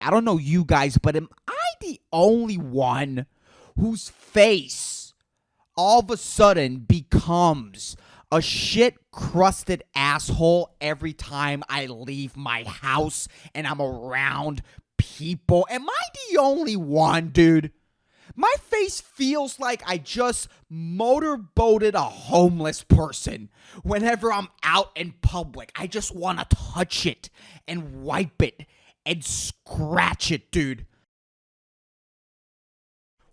I don't know you guys, but am I the only one whose face all of a sudden becomes a shit-crusted asshole every time I leave my house and I'm around people? Am I the only one, dude? My face feels like I just motorboated a homeless person whenever I'm out in public. I just want to touch it and wipe it and scratch it, dude.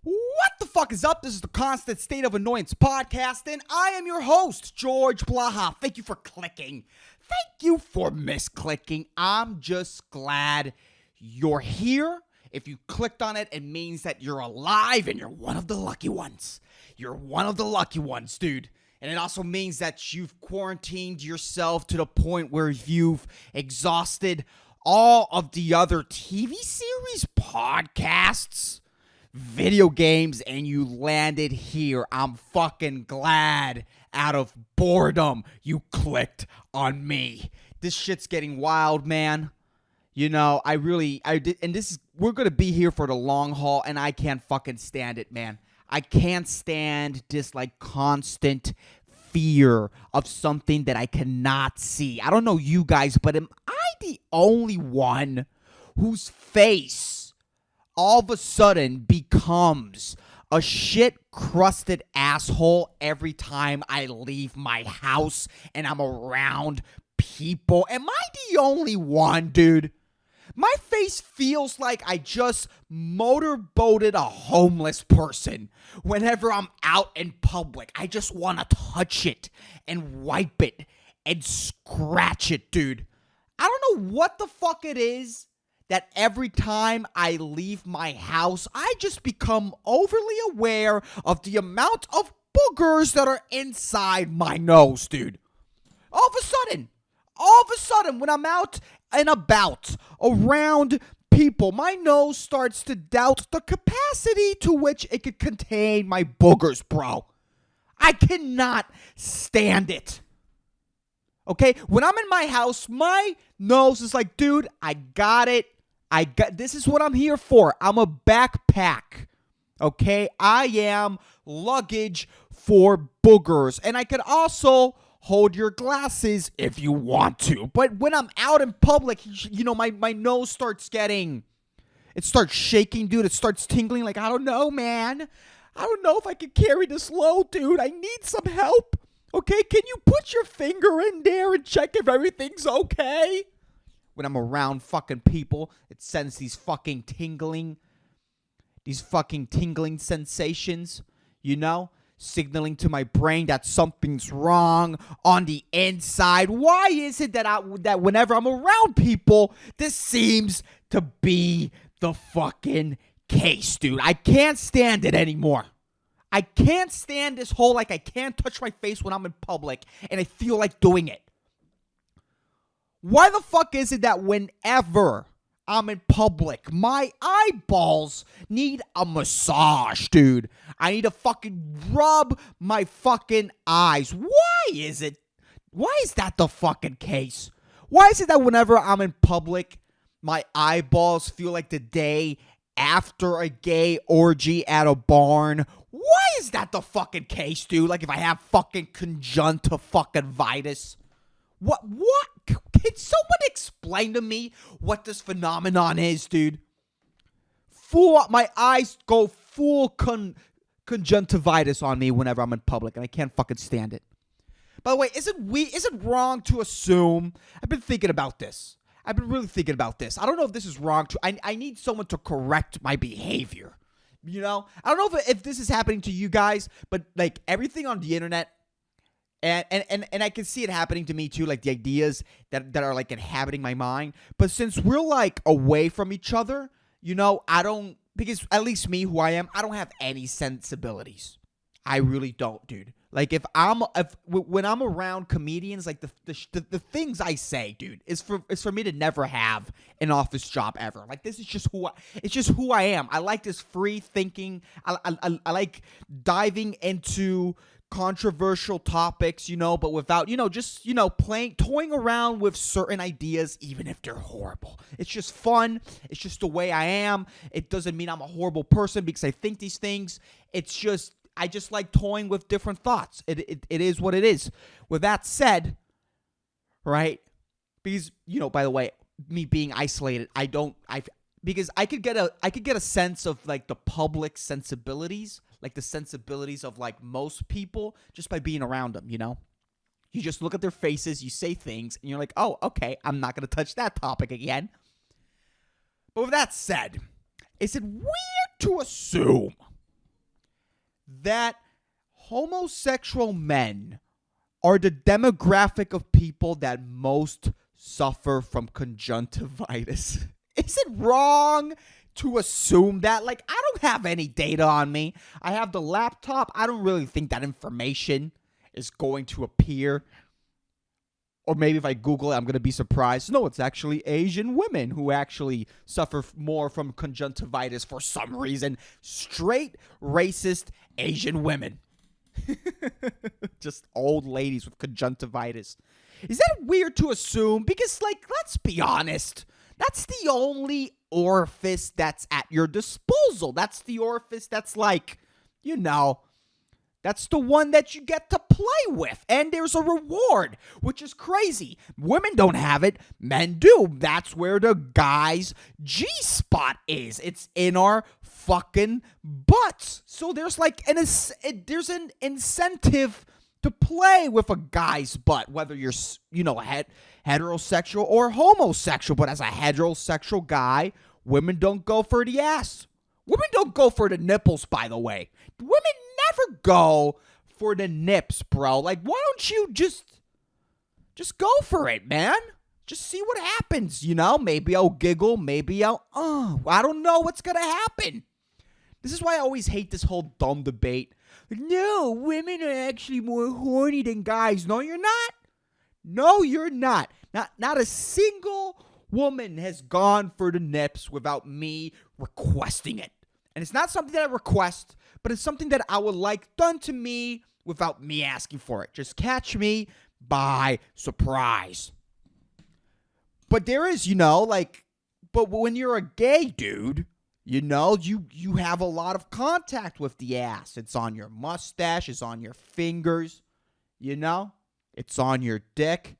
What the fuck is up? This is the Constant State of Annoyance podcast, and I am your host, George Blaha. Thank you for clicking. Thank you for misclicking. I'm just glad you're here. If you clicked on it, it means that you're alive and you're one of the lucky ones. You're one of the lucky ones, dude. And it also means that you've quarantined yourself to the point where you've exhausted all of the other TV series, podcasts, video games, and you landed here. I'm fucking glad out of boredom you clicked on me. This shit's getting wild, man. You know, I did, and we're gonna be here for the long haul, and I can't fucking stand it, man. I can't stand this, like, constant fear of something that I cannot see. I don't know you guys, but am I the only one whose face all of a sudden becomes a shit-crusted asshole every time I leave my house and I'm around people? Am I the only one, dude? My face feels like I just motorboated a homeless person whenever I'm out in public. I just want to touch it and wipe it and scratch it, dude. I don't know what the fuck it is that every time I leave my house, I just become overly aware of the amount of boogers that are inside my nose, dude. All of a sudden, when I'm out and about around people, my nose starts to doubt the capacity to which it could contain my boogers, bro. I cannot stand it. Okay? When I'm in my house, my nose is like, dude, I got it. This is what I'm here for. I'm a backpack. Okay? I am luggage for boogers. And I could also hold your glasses if you want to. But when I'm out in public, you know, my nose starts shaking, dude. It starts tingling. Like, I don't know, man. I don't know if I can carry this load, dude. I need some help. Okay, can you put your finger in there and check if everything's okay? When I'm around fucking people, it sends these fucking tingling sensations, you know? Signaling to my brain that something's wrong on the inside. Why is it that whenever I'm around people, this seems to be the fucking case, dude? I can't stand it anymore. I can't stand this whole, like, I can't touch my face when I'm in public, and I feel like doing it. Why the fuck is it that whenever I'm in public, my eyeballs need a massage, dude? I need to fucking rub my fucking eyes. Why is that the fucking case? Why is it that whenever I'm in public, my eyeballs feel like the day after a gay orgy at a barn? Why is that the fucking case, dude? Like, if I have fucking conjunctivitis. What? Can someone explain to me what this phenomenon is, dude? My eyes go full conjunctivitis on me whenever I'm in public, and I can't fucking stand it. By the way, is it wrong to assume? I've been thinking about this. I've been really thinking about this. I don't know if this is wrong. I need someone to correct my behavior. You know? I don't know if this is happening to you guys, but, like, everything on the internet, and I can see it happening to me too, like the ideas that are, like, inhabiting my mind. But since we're, like, away from each other, you know, because at least me, who I am, I don't have any sensibilities. I really don't, dude. Like, when I'm around comedians, like, the things I say, dude, is for me to never have an office job ever. Like, this is just who I am. I like this free thinking. I like diving into controversial topics, but without, just, toying around with certain ideas, even if they're horrible. It's just fun. It's just the way I am. It doesn't mean I'm a horrible person because I think these things. It's just, I just like toying with different thoughts. It is what it is. With that said, right? Because, by the way, me being isolated, because I could get a sense of like the public sensibilities, like the sensibilities of like most people just by being around them, You just look at their faces, you say things, and you're like, oh, okay, I'm not going to touch that topic again. But with that said, is it weird to assume that homosexual men are the demographic of people that most suffer from conjunctivitis? Is it wrong to assume that? Like, I don't have any data on me. I have the laptop. I don't really think that information is going to appear. Or maybe if I Google it, I'm going to be surprised. No, it's actually Asian women who actually suffer more from conjunctivitis for some reason. Straight, racist Asian women. Just old ladies with conjunctivitis. Is that weird to assume? Because, like, let's be honest. That's the only orifice that's at your disposal. That's the orifice that's like, that's the one that you get to play with. And there's a reward, which is crazy. Women don't have it. Men do. That's where the guy's G-spot is. It's in our fucking butts. So there's like there's an incentive to play with a guy's butt, whether you're, heterosexual or homosexual. But as a heterosexual guy, women don't go for the ass. Women don't go for the nipples, by the way. Women never go for the nips, bro. Like, why don't you just go for it, man? Just see what happens, Maybe I'll giggle. Maybe I don't know what's going to happen. This is why I always hate this whole dumb debate. Like, no, women are actually more horny than guys. No, you're not. No, you're not. Not a single woman has gone for the nips without me requesting it. And it's not something that I request, but it's something that I would like done to me without me asking for it. Just catch me by surprise. But there is, but when you're a gay dude, you have a lot of contact with the ass. It's on your mustache. It's on your fingers. It's on your dick.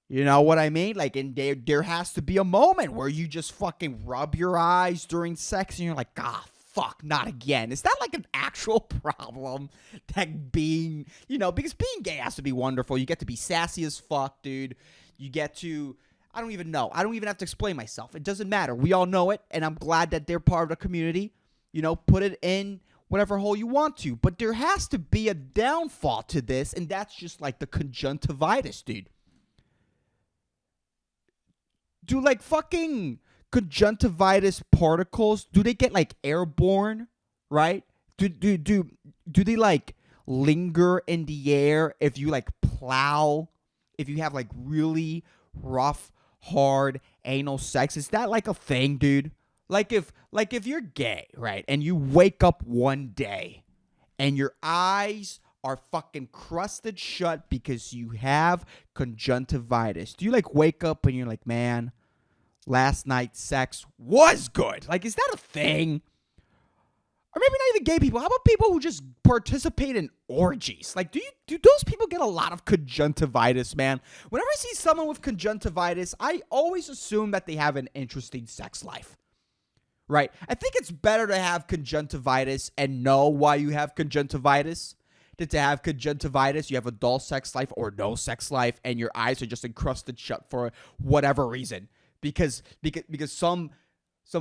You know what I mean? Like, and there has to be a moment where you just fucking rub your eyes during sex and you're like, fuck, not again. Is that like an actual problem? That being, because being gay has to be wonderful. You get to be sassy as fuck, dude. You get to, I don't even know. I don't even have to explain myself. It doesn't matter. We all know it, and I'm glad that they're part of the community. Put it in whatever hole you want to. But there has to be a downfall to this, and that's just like the conjunctivitis, dude. Do like fucking conjunctivitis particles, do they get like airborne, right? Do they like linger in the air if you like plow, if you have like really rough, hard anal sex? Is that like a thing, dude? Like if you're gay, right, and you wake up one day and your eyes are fucking crusted shut because you have conjunctivitis, do you like wake up and you're like, man, last night's sex was good? Like, is that a thing? Or maybe not even gay people. How about people who just participate in orgies? Like, do those people get a lot of conjunctivitis, man? Whenever I see someone with conjunctivitis, I always assume that they have an interesting sex life. Right? I think it's better to have conjunctivitis and know why you have conjunctivitis than to have conjunctivitis, you have a dull sex life or no sex life, and your eyes are just encrusted shut for whatever reason. Because some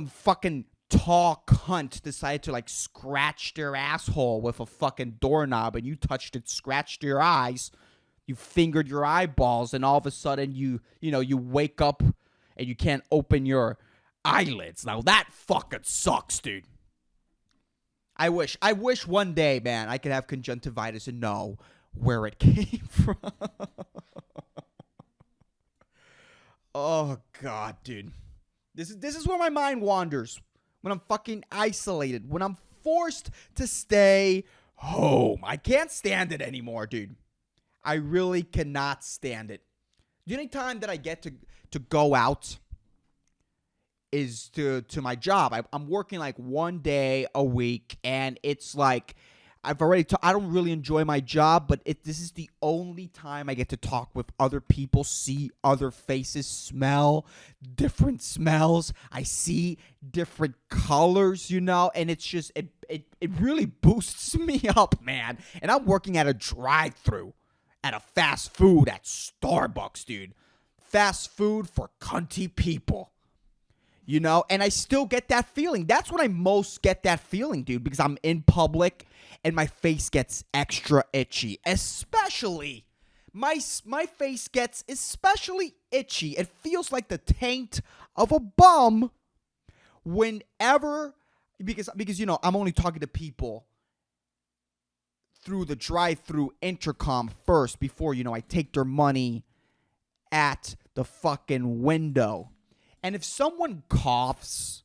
fucking tall cunt decided to like scratch their asshole with a fucking doorknob, and you touched it, scratched your eyes, you fingered your eyeballs, and all of a sudden you wake up and you can't open your eyelids. Now that fucking sucks, dude. I wish one day, man, I could have conjunctivitis and know where it came from. Oh God, dude. This is where my mind wanders when I'm fucking isolated, when I'm forced to stay home. I can't stand it anymore, dude. I really cannot stand it. The only time that I get to go out is to my job. I'm working like 1 day a week, and it's like I don't really enjoy my job, but this is the only time I get to talk with other people, see other faces, smell different smells. I see different colors, and it's just it really boosts me up, man. And I'm working at a drive-thru at a fast food at Starbucks, dude. Fast food for cunty people. And I still get that feeling. That's when I most get that feeling, dude, because I'm in public and my face gets extra itchy. Especially, my face gets especially itchy. It feels like the taint of a bum whenever, because I'm only talking to people through the drive-through intercom first before, I take their money at the fucking window. And if someone coughs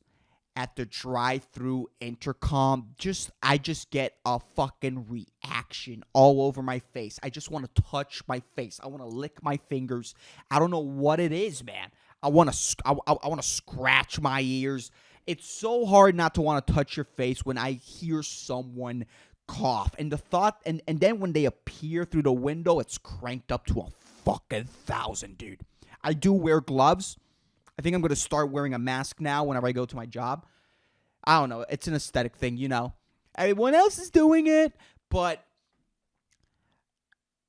at the drive-through intercom, I just get a fucking reaction all over my face. I just want to touch my face. I want to lick my fingers. I don't know what it is, man. I want to scratch my ears. It's so hard not to want to touch your face when I hear someone cough. And the thought, and then when they appear through the window, it's cranked up to a fucking 1,000, dude. I do wear gloves. I think I'm going to start wearing a mask now whenever I go to my job. I don't know. It's an aesthetic thing, Everyone else is doing it, but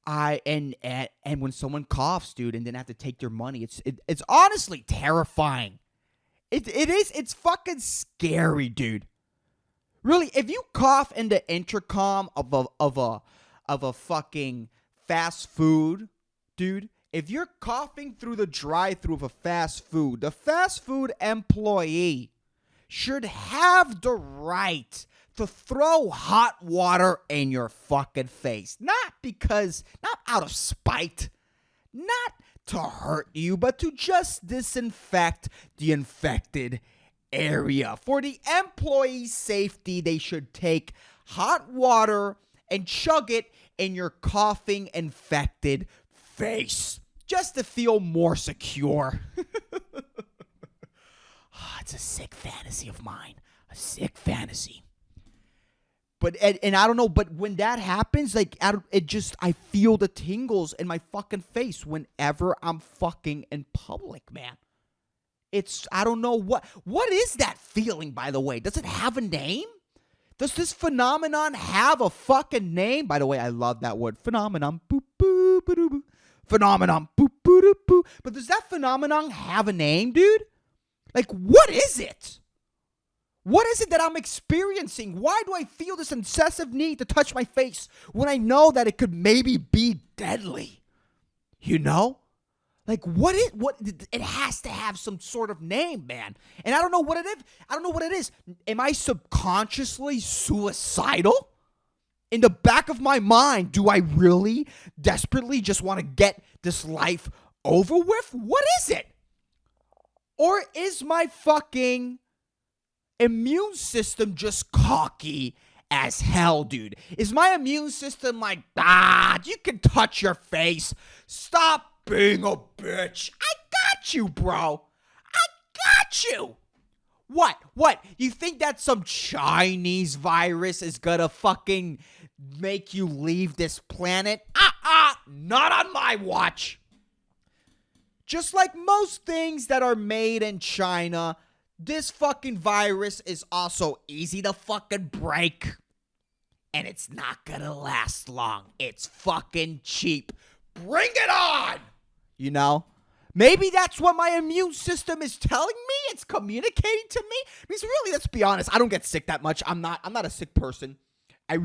and when someone coughs, dude, and then have to take their money, it's honestly terrifying. It is. It's fucking scary, dude. Really, if you cough in the intercom of a fucking fast food, dude. If you're coughing through the drive-thru of a fast food, the fast food employee should have the right to throw hot water in your fucking face. Not out of spite, not to hurt you, but to just disinfect the infected area. For the employee's safety, they should take hot water and chug it in your coughing infected face, just to feel more secure. It's a sick fantasy of mine. A sick fantasy. But and I don't know, but when that happens, I feel the tingles in my fucking face whenever I'm fucking in public, man. I don't know what is that feeling, by the way? Does it have a name? Does this phenomenon have a fucking name? By the way, I love that word, phenomenon. Boop, boop, boop, boop. Phenomenon. Boop, boop, boop, boop. But does that phenomenon have a name, dude? Like, what is it? What is it that I'm experiencing? Why do I feel this obsessive need to touch my face when I know that it could maybe be deadly? Like, it has to have some sort of name, man. And I don't know what it is. I don't know what it is. Am I subconsciously suicidal? In the back of my mind, do I really desperately just want to get this life over with? What is it? Or is my fucking immune system just cocky as hell, dude? Is my immune system like, you can touch your face. Stop being a bitch. I got you, bro. I got you. What? You think that some Chinese virus is gonna fucking make you leave this planet? Not on my watch. Just like most things that are made in China, this fucking virus is also easy to fucking break. And it's not gonna last long. It's fucking cheap. Bring it on! Maybe that's what my immune system is telling me. It's communicating to me. Because really, let's be honest, I don't get sick that much. I'm not a sick person. I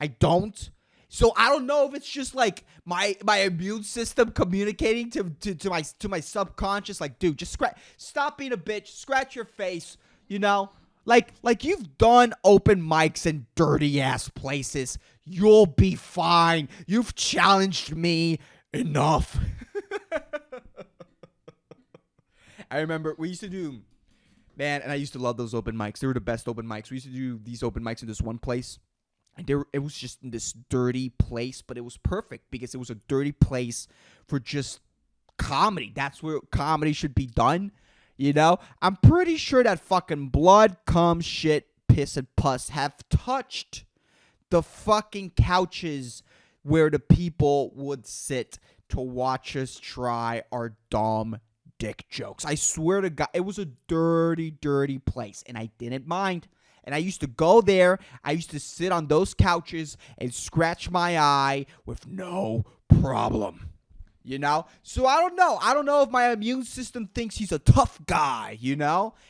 don't. So I don't know if it's just like my immune system communicating to my subconscious, like, dude, just stop being a bitch, scratch your face, Like you've done open mics in dirty ass places. You'll be fine. You've challenged me enough. I remember we used to do, man, and I used to love those open mics. They were the best open mics. We used to do these open mics in this one place. And it was just in this dirty place, but it was perfect because it was a dirty place for just comedy. That's where comedy should be done. I'm pretty sure that fucking blood, cum, shit, piss, and pus have touched the fucking couches where the people would sit to watch us try our dumb dick jokes. I swear to God, it was a dirty, dirty place, and I didn't mind. And I used to go there. I used to sit on those couches and scratch my eye with no problem. So I don't know. I don't know if my immune system thinks he's a tough guy,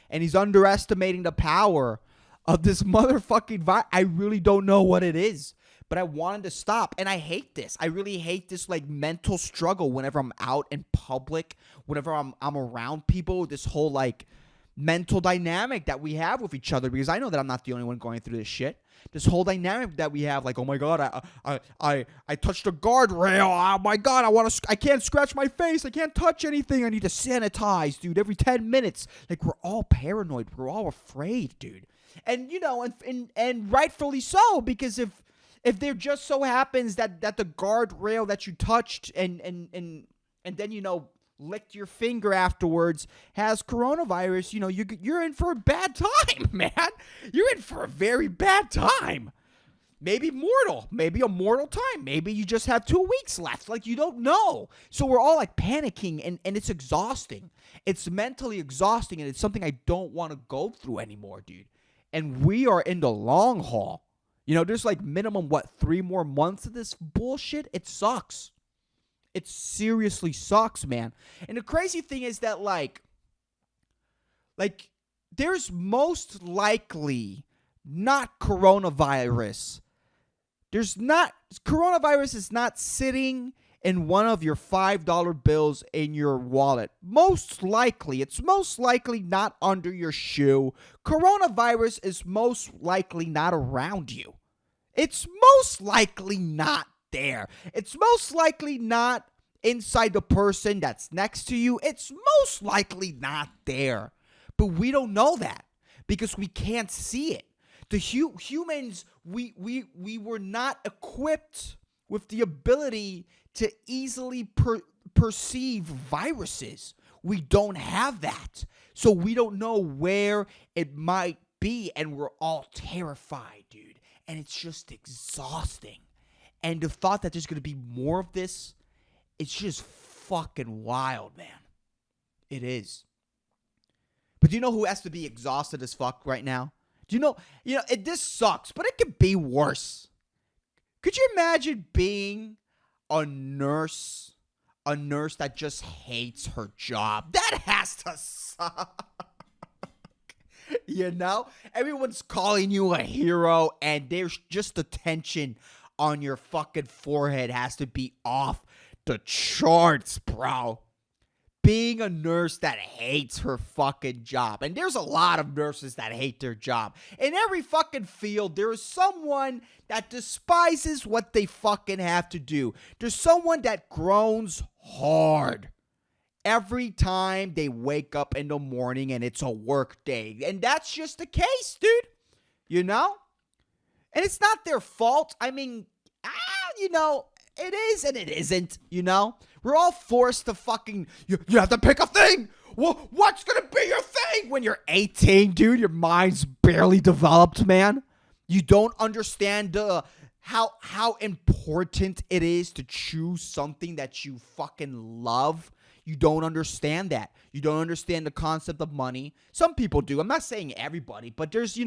and he's underestimating the power of this motherfucking virus. I really don't know what it is, but I wanted to stop. And I hate this. I really hate this like mental struggle whenever I'm out in public, whenever I'm around people, this whole like mental dynamic that we have with each other, because I know that I'm not the only one going through this shit. This whole dynamic that we have, like, oh my God, I touched a guardrail. Oh my God, I can't scratch my face. I can't touch anything. I need to sanitize, dude, every 10 minutes. Like, we're all paranoid. We're all afraid, dude. And and rightfully so, because if there just so happens that the guardrail that you touched and then licked your finger afterwards has coronavirus, you're in for a bad time, man. You're in for a very bad time. Maybe a mortal time. Maybe you just have 2 weeks left. Like, you don't know. So we're all like panicking, and it's exhausting. It's mentally exhausting, and it's something I don't want to go through anymore, dude. And we are in the long haul. There's like minimum, 3 more months of this bullshit? It sucks. It seriously sucks, man. And the crazy thing is that, like, there's most likely not coronavirus. Coronavirus is not sitting in one of your $5 bills in your wallet. It's most likely not under your shoe. Coronavirus is most likely not around you. It's most likely not there. It's most likely not inside the person that's next to you. It's most likely not there. But we don't know that because we can't see it. The humans, we were not equipped with the ability to easily perceive viruses. We don't have that. So we don't know where it might be, and we're all terrified, dude. And it's just exhausting. And the thought that there's going to be more of this, it's just fucking wild, man. It is. But do you know who has to be exhausted as fuck right now? Do you know, this sucks, but it could be worse. Could you imagine being a nurse that just hates her job? That has to suck. Everyone's calling you a hero, and there's just the tension on your fucking forehead has to be off the charts, bro. Being a nurse that hates her fucking job. And there's a lot of nurses that hate their job. In every fucking field, there is someone that despises what they fucking have to do. There's someone that groans hard every time they wake up in the morning and it's a work day. And that's just the case, dude. And it's not their fault. I mean, it is and it isn't, We're all forced to fucking, you have to pick a thing. Well, what's going to be your thing? When you're 18, dude, your mind's barely developed, man. You don't understand how important it is to choose something that you fucking love. You don't understand that. You don't understand the concept of money. Some people do. I'm not saying everybody, but there's,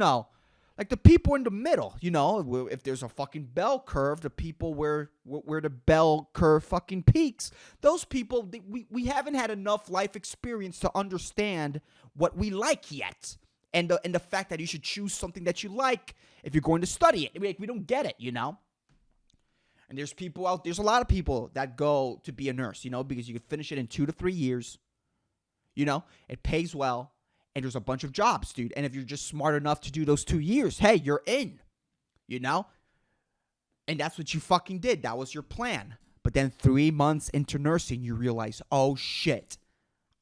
like the people in the middle, if there's a fucking bell curve, the people where the bell curve fucking peaks, those people, we haven't had enough life experience to understand what we like yet. And the fact that you should choose something that you like if you're going to study it. We don't get it, And there's a lot of people that go to be a nurse, because you can finish it in 2 to 3 years. It pays well. And there's a bunch of jobs, dude. And if you're just smart enough to do those 2 years, hey, you're in, And that's what you fucking did. That was your plan. But then 3 months into nursing, you realize, oh, shit.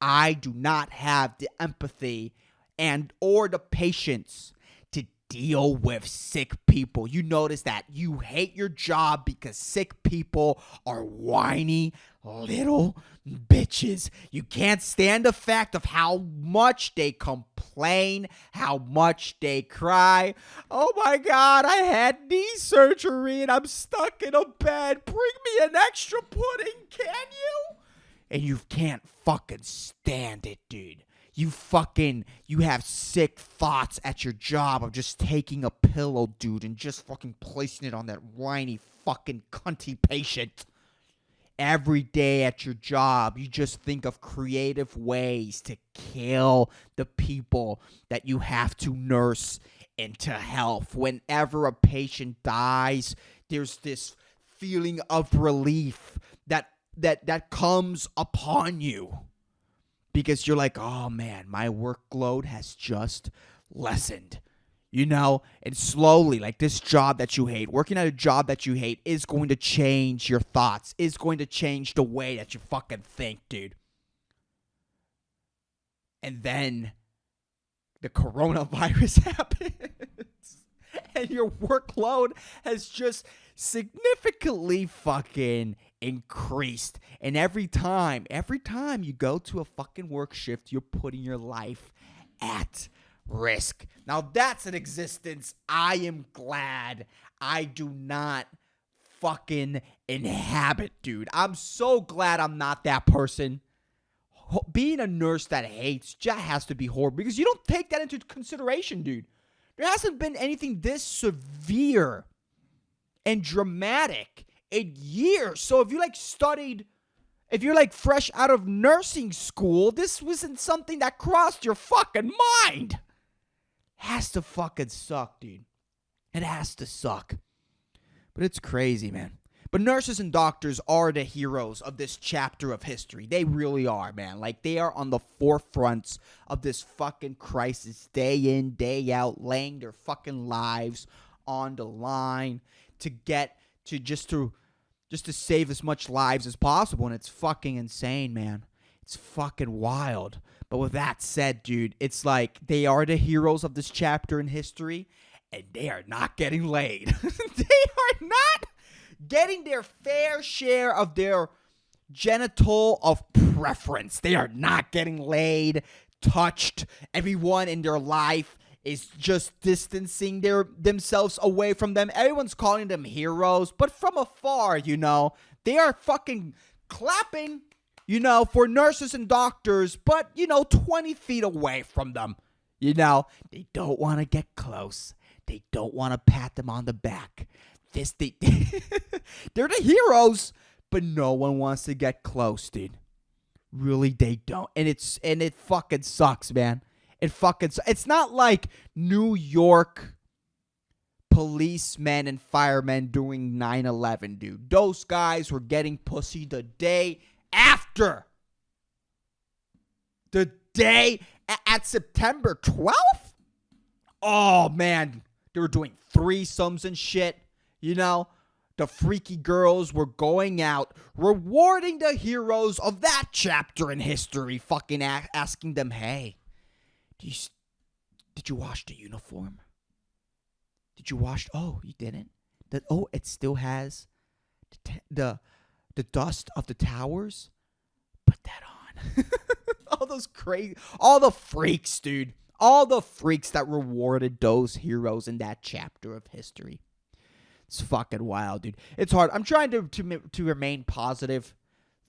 I do not have the empathy and or the patience to deal with sick people. You notice that you hate your job because sick people are whiny little bitches. You can't stand the fact of how much they complain, how much they cry. Oh my God, I had knee surgery and I'm stuck in a bed. Bring me an extra pudding, can you? And you can't fucking stand it, dude. You have sick thoughts at your job of just taking a pillow, dude, and just fucking placing it on that whiny fucking cunty patient. Every day at your job, you just think of creative ways to kill the people that you have to nurse into health. Whenever a patient dies, there's this feeling of relief that comes upon you. Because you're like, oh man, my workload has just lessened, and slowly, like this job that you hate, working at a job that you hate is going to change your thoughts, is going to change the way that you fucking think, dude. And then the coronavirus happens and your workload has just significantly fucking increased. And every time you go to a fucking work shift, you're putting your life at risk. Now that's an existence I am glad I do not fucking inhabit, dude. I'm so glad I'm not that person. Being a nurse that hates just has to be horrible because you don't take that into consideration, dude. There hasn't been anything this severe and dramatic in years. So if you're like fresh out of nursing school, this wasn't something that crossed your fucking mind. Has to fucking suck, dude. It has to suck. But it's crazy, man. But nurses and doctors are the heroes of this chapter of history. They really are, man. Like, they are on the forefronts of this fucking crisis day in, day out, laying their fucking lives on the line to save as much lives as possible. And it's fucking insane, man. It's fucking wild. But with that said, dude, it's like they are the heroes of this chapter in history, and they are not getting laid. They are not getting their fair share of their genital of preference. They are not getting laid, touched. Everyone in their life is just distancing themselves away from them. Everyone's calling them heroes, but from afar, they are fucking clapping, for nurses and doctors, but, 20 feet away from them. They don't want to get close. They don't want to pat them on the back. They're the heroes, but no one wants to get close, dude. Really, they don't. And it fucking sucks, man. It's not like New York policemen and firemen during 9/11, dude. Those guys were getting pussy the day after. The day at September 12th? Oh, man. They were doing threesomes and shit. The freaky girls were going out, rewarding the heroes of that chapter in history, fucking asking them, hey, did you wash the uniform? Did you wash? Oh, you didn't? It still has the dust of the towers? Put that on. All the freaks, dude. All the freaks that rewarded those heroes in that chapter of history. It's fucking wild, dude. It's hard. I'm trying to remain positive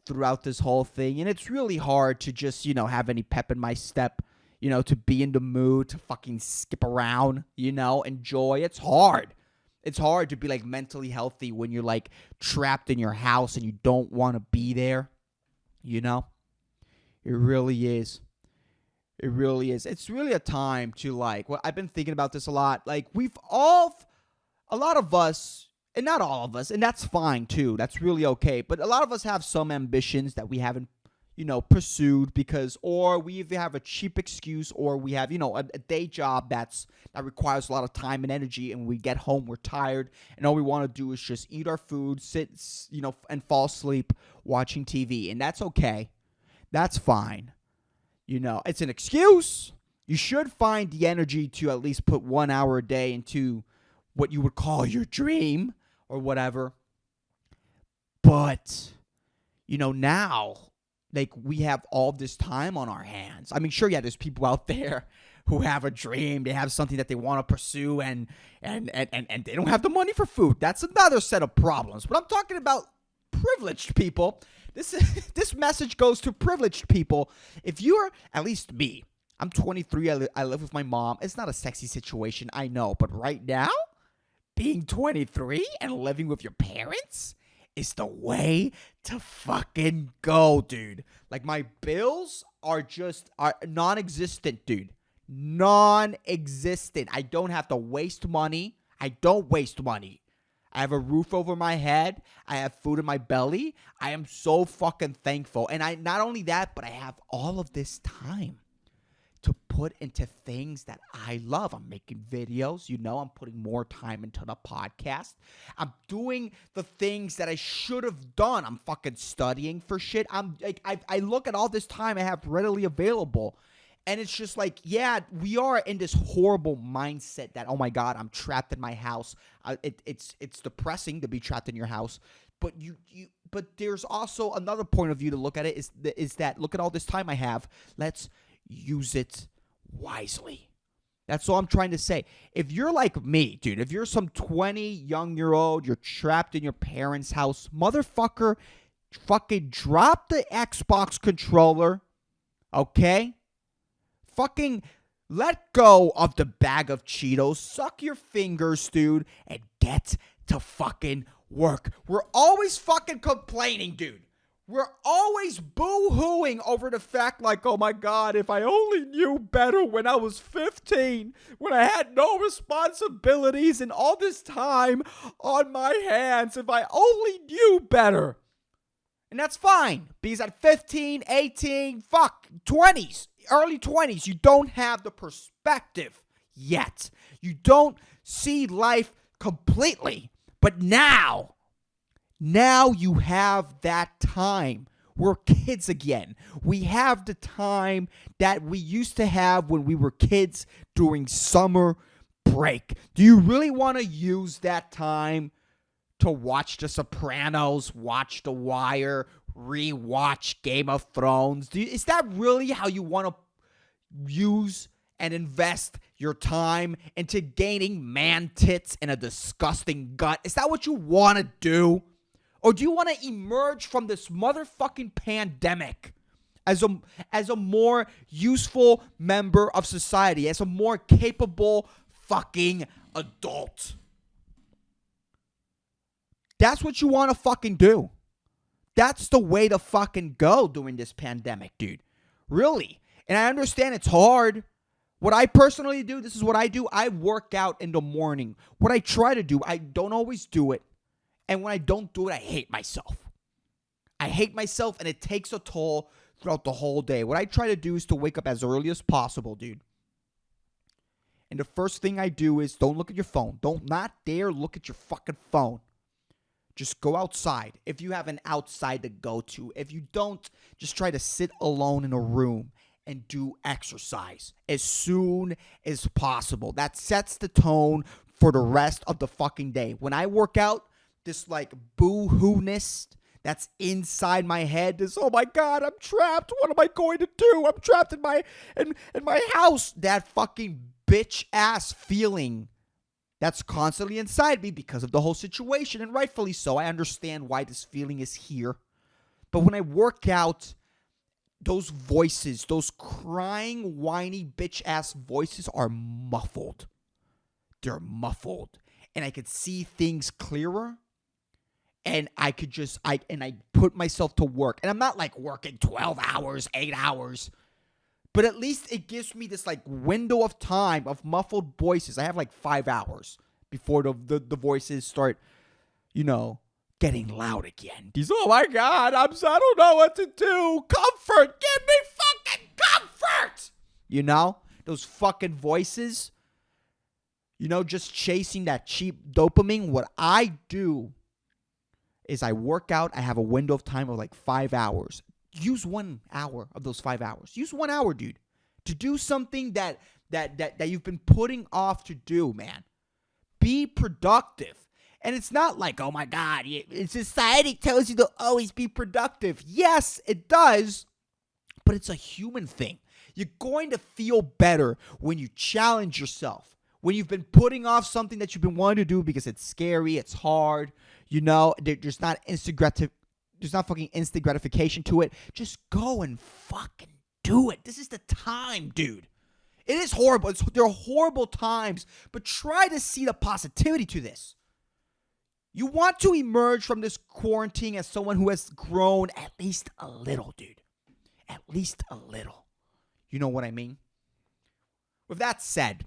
throughout this whole thing, and it's really hard to just, have any pep in my step, to be in the mood, to fucking skip around, enjoy. It's hard. It's hard to be, like, mentally healthy when you're, like, trapped in your house and you don't want to be there, It really is. It really is. It's really a time to, like, I've been thinking about this a lot. Like, a lot of us, and not all of us, and that's fine too. That's really okay. But a lot of us have some ambitions that we haven't, pursued or we either have a cheap excuse or we have, a day job that requires a lot of time and energy, and we get home, we're tired, and all we want to do is just eat our food, sit, and fall asleep watching TV. And that's okay. That's fine. It's an excuse. You should find the energy to at least put 1 hour a day into what you would call your dream or whatever. But, now, like, we have all this time on our hands. I mean, sure, yeah, there's people out there who have a dream. They have something that they want to pursue, and they don't have the money for food. That's another set of problems. But I'm talking about privileged people. This message goes to privileged people. If you're, at least me, I'm 23. I live with my mom. It's not a sexy situation, I know. But right now, being 23 and living with your parents is the way to fucking go, dude. Like, my bills are non-existent, dude. Non-existent. I don't have to waste money. I don't waste money. I have a roof over my head. I have food in my belly. I am so fucking thankful. And not only that, but I have all of this time to put into things that I love. I'm making videos, I'm putting more time into the podcast. I'm doing the things that I should have done. I'm fucking studying for shit. I look at all this time I have readily available, and it's just like, yeah, we are in this horrible mindset that, oh my God, I'm trapped in my house. It's depressing to be trapped in your house, but but there's also another point of view to look at it is that look at all this time I have. Let's use it wisely. That's all I'm trying to say. If you're like me, dude, if you're some 20-young-year-old, you're trapped in your parents' house, motherfucker, fucking drop the Xbox controller, okay? Fucking let go of the bag of Cheetos, suck your fingers, dude, and get to fucking work. We're always fucking complaining, dude. We're always boo-hooing over the fact like, oh my God, if I only knew better when I was 15, when I had no responsibilities and all this time on my hands, if I only knew better. And that's fine, because at 15, 18, 20s, early 20s, you don't have the perspective yet. You don't see life completely. But now you have that time. We're kids again. We have the time that we used to have when we were kids during summer break. Do you really want to use that time to watch The Sopranos, watch The Wire, rewatch Game of Thrones? Is that really how you want to use and invest your time into gaining man tits and a disgusting gut? Is that what you want to do? Or do you want to emerge from this motherfucking pandemic as a more useful member of society, as a more capable fucking adult? That's what you want to fucking do. That's the way to fucking go during this pandemic, dude. Really. And I understand it's hard. What I personally do, this is what I do. I work out in the morning. What I try to do, I don't always do it. And when I don't do it, I hate myself. I hate myself, and it takes a toll throughout the whole day. What I try to do is to wake up as early as possible, dude. And the first thing I do is don't look at your phone. Don't not dare look at your fucking phone. Just go outside if you have an outside to go to. If you don't, just try to sit alone in a room and do exercise as soon as possible. That sets the tone for the rest of the fucking day. When I work out, this like boo-hoo-ness that's inside my head, this, oh my God, I'm trapped. What am I going to do? I'm trapped in my house. That fucking bitch ass feeling that's constantly inside me because of the whole situation, and rightfully so. I understand why this feeling is here. But when I work out, those voices, those crying, whiny, bitch-ass voices are muffled. They're muffled. And I could see things clearer. And I could just, I put myself to work. And I'm not like working 12 hours, 8 hours. But at least it gives me this like window of time of muffled voices. I have like 5 hours before the voices start, getting loud again. These, oh my God, I don't know what to do. Comfort, give me fucking comfort. Those fucking voices, just chasing that cheap dopamine. What I do is I work out. I have a window of time of like 5 hours. Use 1 hour of those 5 hours. Use 1 hour, dude, to do something that you've been putting off to do, man. Be productive. And it's not like, oh my God, society tells you to always be productive. Yes, it does, but it's a human thing. You're going to feel better when you challenge yourself. When you've been putting off something that you've been wanting to do because it's scary, it's hard, there's not fucking instant gratification to it. Just go and fucking do it. This is the time, dude. It is horrible. There are horrible times, but try to see the positivity to this. You want to emerge from this quarantine as someone who has grown at least a little, dude. At least a little. You know what I mean? With that said,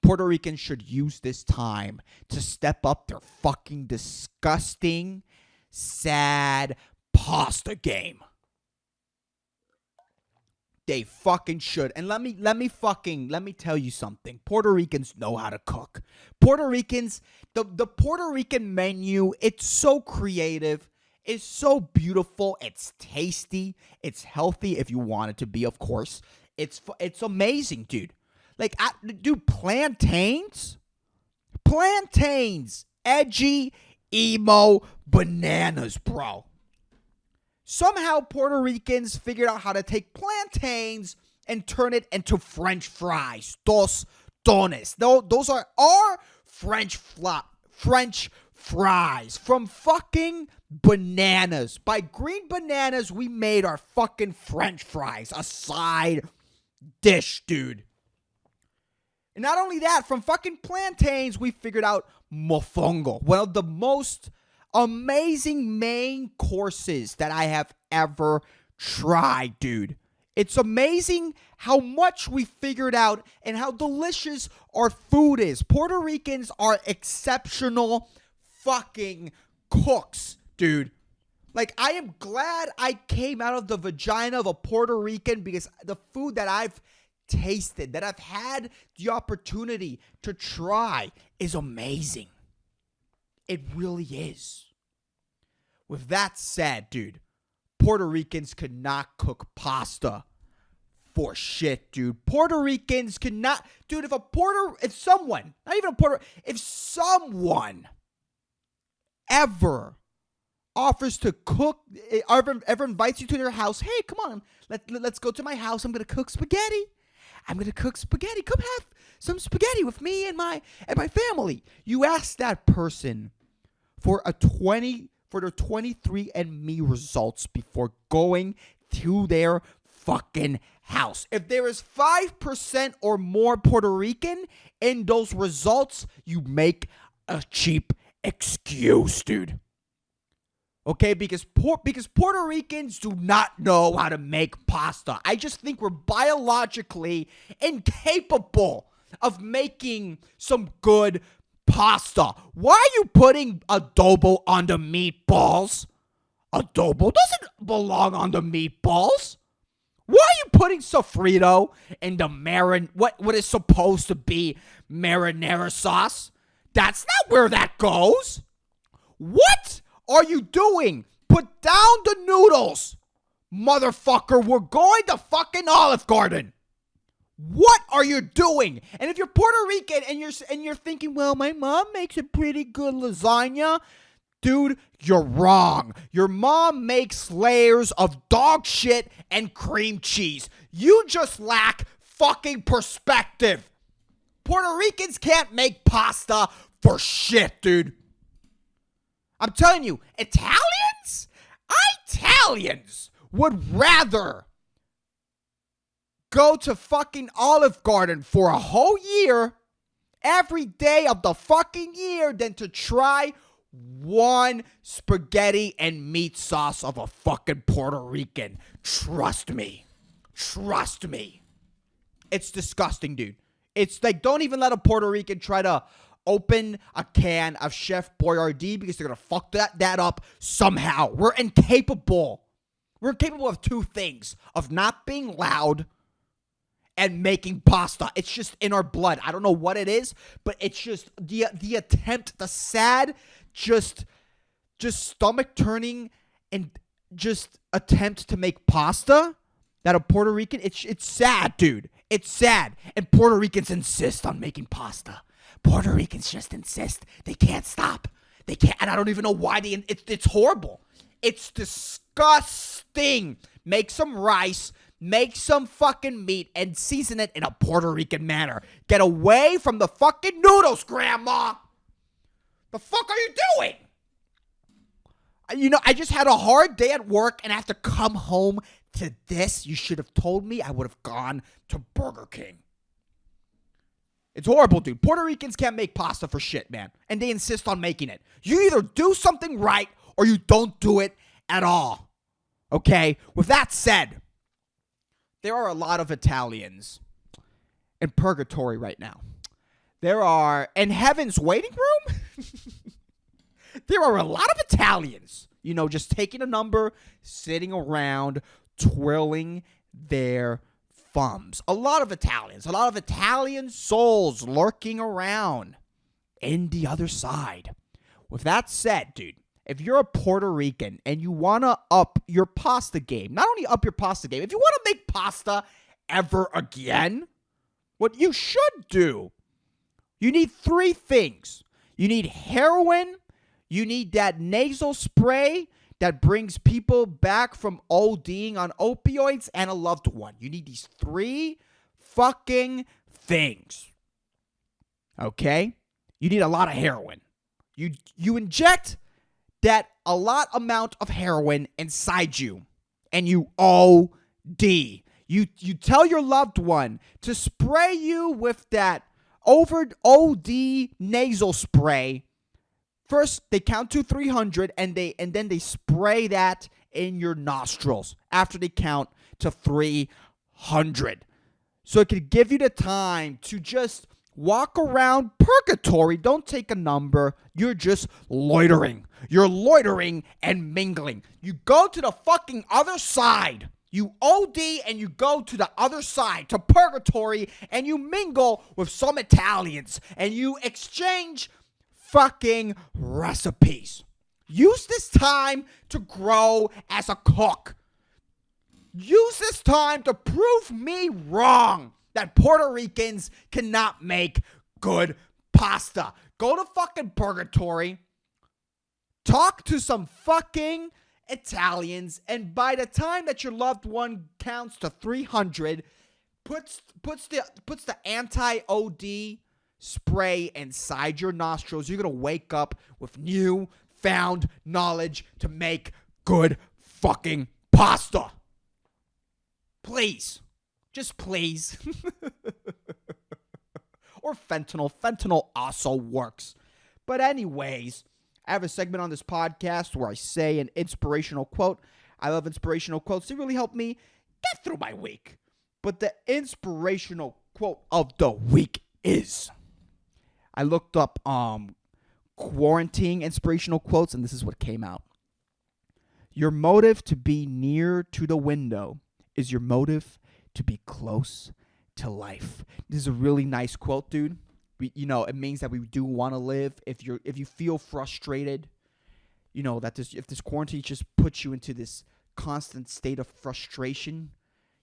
Puerto Ricans should use this time to step up their fucking disgusting, sad pasta game. They fucking should. And let me tell you something. Puerto Ricans know how to cook. Puerto Ricans, the Puerto Rican menu, it's so creative. It's so beautiful. It's tasty. It's healthy if you want it to be, of course. It's amazing, dude. Like, dude, plantains, edgy, emo, bananas, bro. Somehow Puerto Ricans figured out how to take plantains and turn it into French fries. Tostones. Those are our French fries from fucking bananas. By green bananas, we made our fucking French fries. A side dish, dude. And not only that, from fucking plantains, we figured out mofongo. One of the most amazing main courses that I have ever tried, dude. It's amazing how much we figured out and how delicious our food is. Puerto Ricans are exceptional fucking cooks, dude. Like, I am glad I came out of the vagina of a Puerto Rican because the food that I've tasted, that I've had the opportunity to try is amazing. It really is. With that said, dude, Puerto Ricans could not cook pasta for shit, dude. Puerto Ricans cannot, dude, if someone ever offers to cook, ever invites you to their house, hey, come on, let's go to my house, I'm going to cook spaghetti. Come have some spaghetti with me and my family. You ask that person for their 23andMe results before going to their fucking house. If there is 5% or more Puerto Rican in those results, you make a cheap excuse, dude. Okay, because Puerto Ricans do not know how to make pasta. I just think we're biologically incapable of making some good pasta. Why are you putting adobo on the meatballs? Adobo doesn't belong on the meatballs. Why are you putting sofrito in the what is supposed to be marinara sauce? That's not where that goes. What are you doing? Put down the noodles. Motherfucker, we're going to fucking Olive Garden. What are you doing? And if you're Puerto Rican and you're thinking, well, my mom makes a pretty good lasagna, dude, you're wrong. Your mom makes layers of dog shit and cream cheese. You just lack fucking perspective. Puerto Ricans can't make pasta for shit, dude. I'm telling you, Italians would rather go to fucking Olive Garden for a whole year, every day of the fucking year, than to try one spaghetti and meat sauce of a fucking Puerto Rican. Trust me. It's disgusting, dude. It's like, don't even let a Puerto Rican try to open a can of Chef Boyardee because they're going to fuck that up somehow. We're incapable. We're incapable of two things: of not being loud and making pasta. It's just in our blood. I don't know what it is, but it's just the attempt, the sad, just stomach turning and just attempt to make pasta that a Puerto Rican, it's sad, dude. It's sad. And Puerto Ricans insist on making pasta. Puerto Ricans just insist. They can't stop. They can't, and I don't even know why it's horrible. It's disgusting. Make some rice, make some fucking meat, and season it in a Puerto Rican manner. Get away from the fucking noodles, Grandma. The fuck are you doing? You know, I just had a hard day at work, and I have to come home to this. You should have told me. I would have gone to Burger King. It's horrible, dude. Puerto Ricans can't make pasta for shit, man. And they insist on making it. You either do something right or you don't do it at all. Okay? With that said, there are a lot of Italians in purgatory right now. There are in heaven's waiting room. There are a lot of Italians, you know, just taking a number, sitting around, twirling their thumbs. A lot of Italian souls lurking around in the other side. With that said, dude, if you're a Puerto Rican and you want to up your pasta game, not only up your pasta game, if you want to make pasta ever again, what you should do, you need 3 things. You need heroin, you need that nasal spray that brings people back from ODing on opioids, and a loved one. You need these 3 fucking things. Okay? You need a lot of heroin. You inject that a lot amount of heroin inside you, and you OD. You tell your loved one to spray you with that over OD nasal spray. First, they count to 300, and then they spray that in your nostrils after they count to 300. So it could give you the time to just walk around purgatory. Don't take a number. You're just loitering. You're loitering and mingling. You go to the fucking other side. You OD and you go to the other side, to purgatory, and you mingle with some Italians, and you exchange fucking recipes. Use this time to grow as a cook. Use this time to prove me wrong that Puerto Ricans cannot make good pasta. Go to fucking purgatory. Talk to some fucking Italians, and by the time that your loved one counts to 300, puts the anti-OD spray inside your nostrils, you're going to wake up with new-found knowledge to make good fucking pasta. Please. Just please. Or fentanyl. Fentanyl also works. But anyways, I have a segment on this podcast where I say an inspirational quote. I love inspirational quotes. They really help me get through my week. But the inspirational quote of the week is... I looked up quarantine inspirational quotes, and this is what came out. Your motive to be near to the window is your motive to be close to life. This is a really nice quote, dude. It means that we do want to live. If you feel frustrated, that if this quarantine just puts you into this constant state of frustration,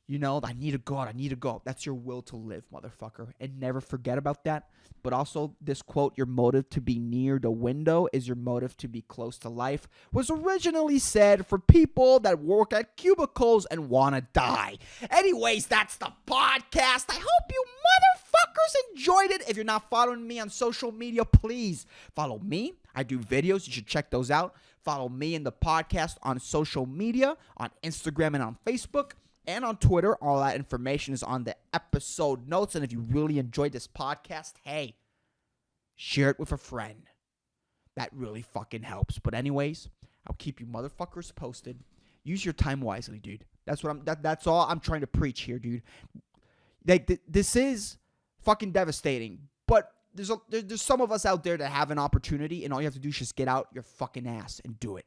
I need to go out. That's your will to live, motherfucker. And never forget about that. But also, this quote, your motive to be near the window is your motive to be close to life, was originally said for people that work at cubicles and want to die. Anyways, that's the podcast. I hope you motherfuckers enjoyed it. If you're not following me on social media, please follow me. I do videos. You should check those out. Follow me and the podcast on social media, on Instagram and on Facebook. And on Twitter. All that information is on the episode notes. And if you really enjoyed this podcast, hey, share it with a friend. That really fucking helps. But anyways, I'll keep you motherfuckers posted. Use your time wisely, dude. That's all I'm trying to preach here, dude. This is fucking devastating. But there's some of us out there that have an opportunity, and all you have to do is just get out your fucking ass and do it.